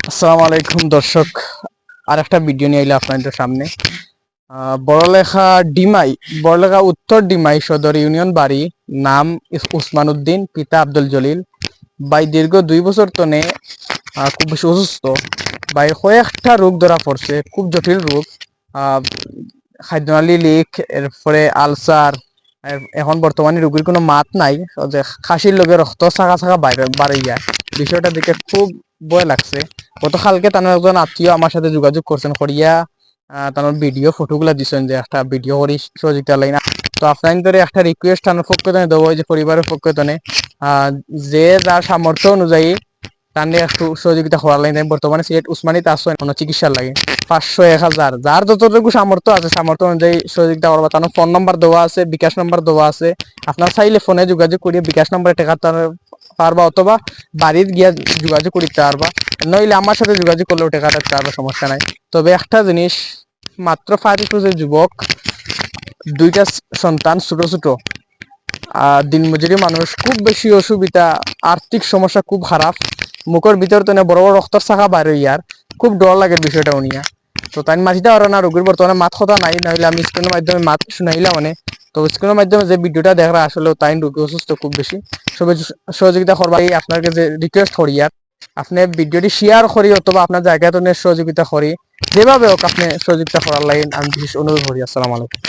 আসসালামু আলাইকুম দর্শক, আর একটা ভিডিও নিয়ে এলাম আপনাদের সামনে। বড়লেখা ডিমাই, বড়লেখা উত্তর ডিমাই সদর ইউনিয়ন বাড়ি। নাম উসমান উদ্দিন, পিতা আব্দুল জলিল। ভাই দীর্ঘ 2 বছর তনে খুব বেশি অসুস্থ। ভাই কয়েকটা রোগ ধরা পড়ছে, খুব জটিল রোগ। আহ, খাদ্যনালী লিক, এরপরে আলসার। এখন বর্তমানে রোগীর কোনো মাত নাই, যে খাসির লগে রক্ত ছাকা ছাকা বাইরে বাড়ি যায়। বিষয়টা দেখে খুব ভয় লাগছে। গতকালকে তার একজন আত্মীয় আমার সাথে যোগাযোগ করছেন করিয়া, তার ভিডিও ফটোগুলা দিচ্ছেন যে একটা ভিডিও করি সহযোগিতা লাইন। তো আপনার ধরে একটা রিকোয়েস্ট আমার পক্ষ থেকে দেবো, যে পরিবারের পক্ষ থেকে যে যার সামর্থ্য অনুযায়ী তাহলে একটু সহযোগিতা করার লাগে। বর্তমানে সিলেট উসমানীতে আসো কোনো চিকিৎসার লাগে 500 1000, যার যতটুকু সামর্থ্য আছে সামর্থ্য অনুযায়ী সহযোগিতা করবা। তার ফোন নাম্বার দেওয়া আছে, বিকাশ নাম্বার দেওয়া আছে। আপনার চাইলে ফোনে যোগাযোগ করিয়ে বিকাশ নাম্বারে টাকা পারবা, অথবা বাড়ির গিয়া যোগাযোগ করতে পারবা। নইলে আমার সাথে যোগাযোগ করলেও টাকা দিতে পারবা, সমস্যা নাই। তবে একটা জিনিস, মাত্র 35 বছর যুবক, 2টা সন্তান, ছোট ছোট, দিনমজুরি মানুষ, খুব বেশি অসুবিধা, আর্থিক সমস্যা খুব খারাপ। মুখের ভিতর তো বড় বড় রক্তর শাখা বাইরে ইয়ার, খুব ডর লাগে বিষয়টা উনিয়া। তো তাই মাতিতে পারো না, রোগীর বর্তমানে মাত কথা নাই, নাহলে আমি স্ক্রিনের মাধ্যমে মাত শুনাইলাম মানে। তো স্ক্রিনের মাধ্যমে যে ভিডিওটা দেখরা আসলে তাই রোগী অসুস্থ খুব বেশি। সবাই সহযোগিতা করবা, আপনার কাছে রিকোয়েস্ট করি। আর আপনি ভিডিওটি শেয়ার করি, অথবা আপনার জায়গাতে সহযোগিতা করি, যেভাবে হোক আপনি সহযোগিতা করার লাগে আমি বিশেষ অনুরোধ করি। আসসালামু আলাইকুম।